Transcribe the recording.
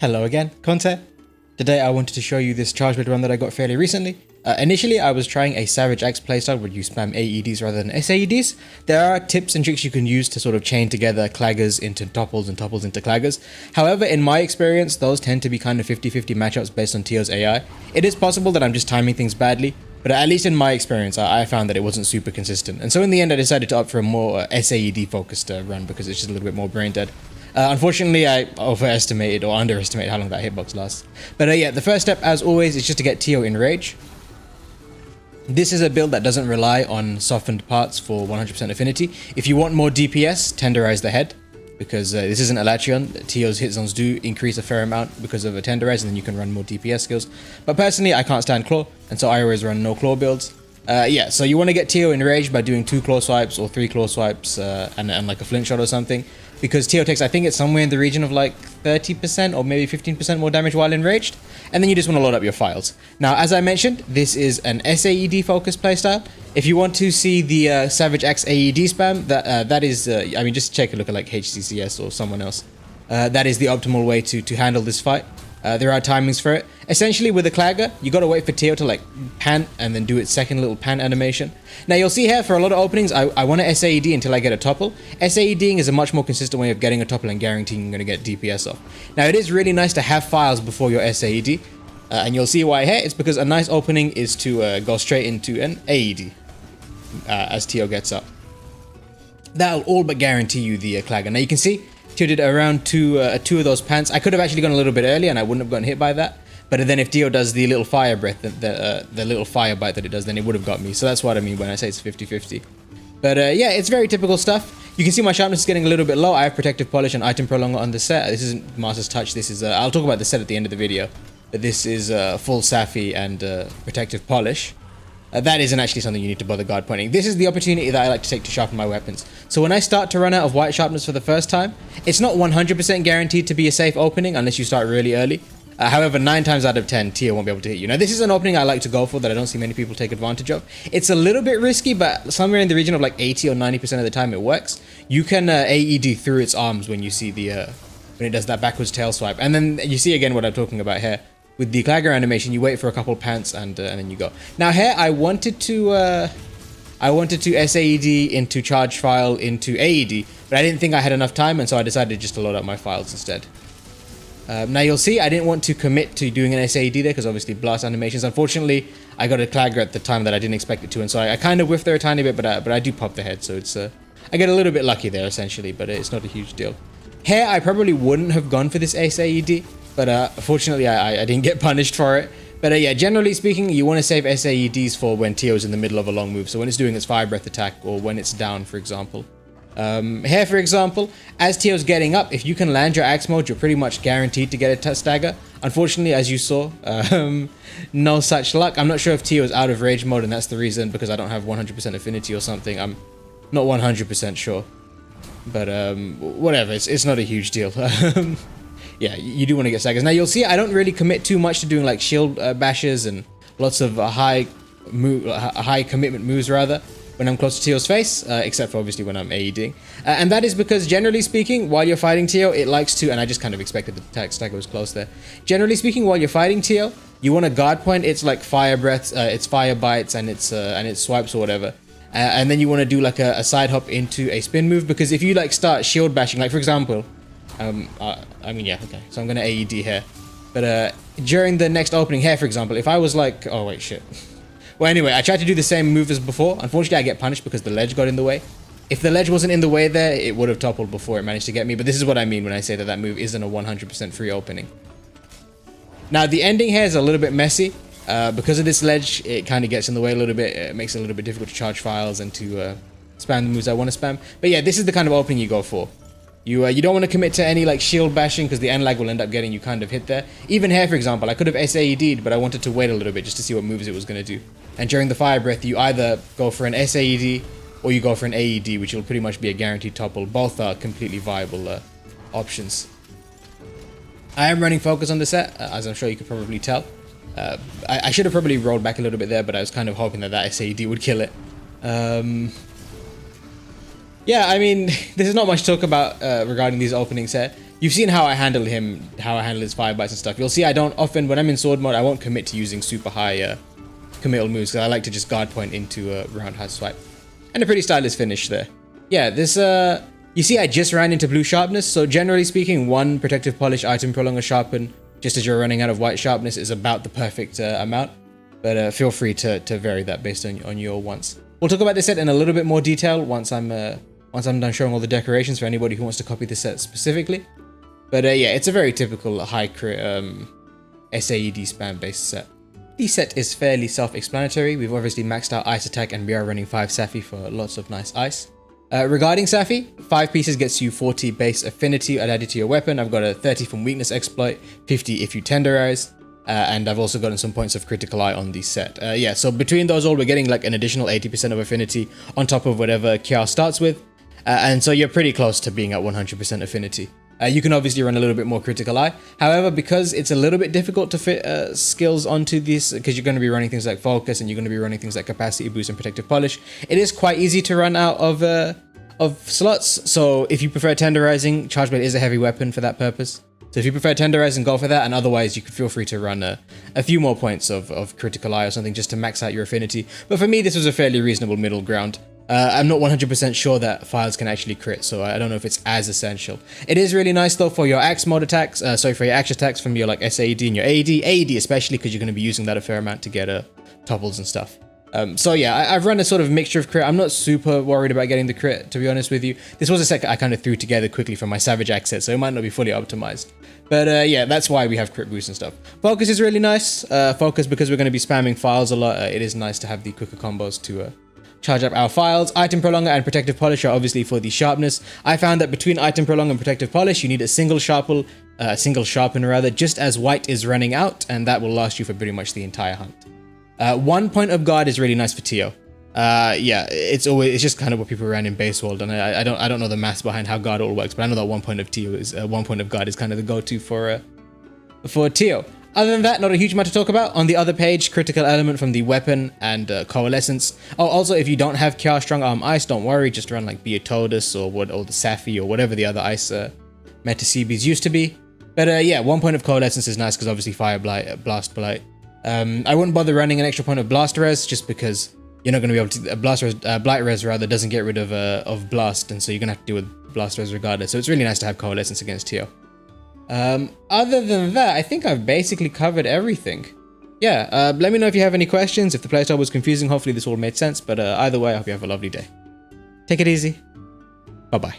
Hello again, Conte. Today I wanted to show you this charge build run that I got fairly recently. Initially I was trying a Savage X playstyle where you spam AEDs rather than SAEDs. There are tips and tricks you can use to sort of chain together claggers into topples and topples into claggers. However, in my experience, those tend to be kind of 50-50 matchups based on Teo's AI. It is possible that I'm just timing things badly, but at least in my experience, I found that it wasn't super consistent. And so in the end I decided to opt for a more SAED focused run because it's just a little bit more brain dead. Unfortunately, I overestimated or underestimated how long that hitbox lasts. But yeah, the first step, as always, is just to get Teo in rage. This is a build that doesn't rely on softened parts for 100% affinity. If you want more DPS, tenderize the head, because this isn't Elachion. Teo's hit zones do increase a fair amount because of a tenderize, and then you can run more DPS skills. But personally, I can't stand claw, and so I always run no claw builds. Yeah, so you want to get Teo enraged by doing 2 claw swipes or 3 claw swipes and like a flint shot or something. Because Teo takes, I think it's somewhere in the region of like 30% or maybe 15% more damage while enraged. And then you just want to load up your files. Now, as I mentioned, this is an SAED focused playstyle. If you want to see the Savage X AED spam, that is, I mean, just take a look at like HCCS or someone else. That is the optimal way to handle this fight. There are timings for it. Essentially, with a clagger, you gotta wait for Teo to like pant and then do its second little pant animation. Now you'll see here for a lot of openings, I want to SAED until I get a topple. SAEDing is a much more consistent way of getting a topple and guaranteeing you're gonna get DPS off. Now it is really nice to have files before your SAED, and you'll see why here. It's because a nice opening is to go straight into an AED as Teo gets up. That'll all but guarantee you the clagger. Now you can see Teo did around two of those pants. I could have actually gone a little bit earlier and I wouldn't have gotten hit by that. But then if Teo does the little fire breath, the little fire bite that it does, then it would have got me. So that's what I mean when I say it's 50-50. But yeah, it's very typical stuff. You can see my sharpness is getting a little bit low. I have protective polish and item prolonger on the set. This isn't Master's Touch. This is, I'll talk about the set at the end of the video. But this is full Safi and protective polish. That isn't actually something you need to bother guard pointing. This is the opportunity that I like to take to sharpen my weapons. So when I start to run out of white sharpness for the first time, it's not 100% guaranteed to be a safe opening unless you start really early. However, 9 times out of 10, Teo won't be able to hit you. Now, this is an opening I like to go for that I don't see many people take advantage of. It's a little bit risky, but somewhere in the region of like 80 or 90% of the time it works. You can AED through its arms when you see the when it does that backwards tail swipe. And then you see again what I'm talking about here. With the clagger animation, you wait for a couple pants and then you go. Now here, I wanted to SAED into charge file into AED, but I didn't think I had enough time, and so I decided just to load up my files instead. Now you'll see I didn't want to commit to doing an SAED there because obviously blast animations. Unfortunately, I got a clagger at the time that I didn't expect it to, and so I kind of whiffed there a tiny bit, but I do pop the head, so it's I get a little bit lucky there essentially, but it's not a huge deal. Here, I probably wouldn't have gone for this SAED. But fortunately, I didn't get punished for it. But yeah, generally speaking, you want to save SAEDs for when Teo's in the middle of a long move. So when it's doing its fire breath attack or when it's down, for example. Here, for example, as Teo's getting up, if you can land your axe mode, you're pretty much guaranteed to get a stagger. Unfortunately, as you saw, no such luck. I'm not sure if Teo's out of rage mode, and that's the reason, because I don't have 100% affinity or something. I'm not 100% sure. But whatever, it's not a huge deal. Yeah, you do want to get staggers. Now you'll see I don't really commit too much to doing like shield bashes and lots of high commitment moves rather when I'm close to Teo's face, except for obviously when I'm AEDing. And that is because generally speaking, while you're fighting Teo, it likes to, and I just kind of expected the attack stagger was close there. Generally speaking, while you're fighting Teo, you want to guard point its like fire breaths, its fire bites, and its swipes or whatever. And then you want to do like a side hop into a spin move, because if you like start shield bashing, like for example, I mean, yeah, okay, so I'm gonna AED here, but during the next opening here, for example, if I was like, oh wait, shit. Well, anyway, I tried to do the same move as before. Unfortunately, I get punished because the ledge got in the way. If the ledge wasn't in the way there, it would have toppled before it managed to get me, but this is what I mean when I say that that move isn't a 100% free opening. Now, the ending here is a little bit messy. Because of this ledge, it kind of gets in the way a little bit. It makes it a little bit difficult to charge files and to spam the moves I want to spam. But yeah, this is the kind of opening you go for. You don't want to commit to any like shield bashing because the end lag will end up getting you kind of hit there. Even here, for example, I could have SAED'd, but I wanted to wait a little bit just to see what moves it was going to do. And during the fire breath, you either go for an SAED or you go for an AED, which will pretty much be a guaranteed topple. Both are completely viable options. I am running focus on the set, as I'm sure you could probably tell. I should have probably rolled back a little bit there, but I was kind of hoping that SAED would kill it. Yeah, I mean, there's not much to talk about regarding these openings here. you've seen how I handle him, how I handle his fire bites and stuff. You'll see I don't often, when I'm in sword mode, I won't commit to using super high committal moves, because I like to just guard point into a roundhouse swipe. And a pretty stylish finish there. Yeah, this, you see I just ran into blue sharpness, so generally speaking, 1 protective polish item prolonger sharpen, just as you're running out of white sharpness, is about the perfect amount. But feel free to vary that based on your wants. We'll talk about this set in a little bit more detail once I'm done showing all the decorations for anybody who wants to copy the set specifically. But yeah, it's a very typical high crit SAED spam based set. The set is fairly self-explanatory. We've obviously maxed out ice attack and we are running 5 Safi for lots of nice ice. Regarding Safi, 5 pieces gets you 40 base affinity added to your weapon. I've got a 30 from weakness exploit, 50 if you tenderize, and I've also gotten some points of critical eye on the set. Yeah, so between those all, we're getting like an additional 80% of affinity on top of whatever Kiar starts with. And so you're pretty close to being at 100% affinity. You can obviously run a little bit more critical eye. However, because it's a little bit difficult to fit skills onto this, because you're going to be running things like focus and you're going to be running things like capacity boost and protective polish, it is quite easy to run out of slots. So if you prefer tenderizing, charge blade is a heavy weapon for that purpose. So if you prefer tenderizing, go for that, and otherwise you could feel free to run a few more points of critical eye or something just to max out your affinity. But for me, this was a fairly reasonable middle ground. I'm not 100% sure that files can actually crit, so I don't know if it's as essential. It is really nice though for your axe mode attacks, for your axe attacks from your like SAED and your AED especially, because you're going to be using that a fair amount to get topples and stuff. So yeah, I've run a sort of mixture of crit. I'm not super worried about getting the crit, to be honest with you. This was a set I kind of threw together quickly from my Savage Axe set, so it might not be fully optimized. But yeah, that's why we have crit boost and stuff. Focus is really nice. Focus, because we're going to be spamming files a lot, it is nice to have the quicker combos to charge up our files. Item prolonger and protective polish are obviously for the sharpness. I found that between item prolonger and protective polish, you need a single sharpener rather, just as white is running out, and that will last you for pretty much the entire hunt. 1 point of guard is really nice for Teo. Yeah, it's just kind of what people ran in base world, and I don't know the maths behind how guard all works, but I know that 1 point of Teo is 1 point of guard is kind of the go-to for Teo. Other than that, not a huge amount to talk about. On the other page, critical element from the weapon and coalescence. Oh, also, if you don't have Kiar strong arm ice, don't worry, just run like Beatodus or the Safi or whatever the other ice meta CBs used to be. But yeah, 1 point of coalescence is nice because obviously fire blight, blast blight. I wouldn't bother running an extra point of blast res just because you're not going to be able to blight res rather doesn't get rid of blast, and so you're going to have to deal with blast res regardless. So it's really nice to have coalescence against Teo. Other than that, I think I've basically covered everything. Yeah, let me know if you have any questions. If the playstyle was confusing, hopefully this all made sense. But either way, I hope you have a lovely day. Take it easy. Bye-bye.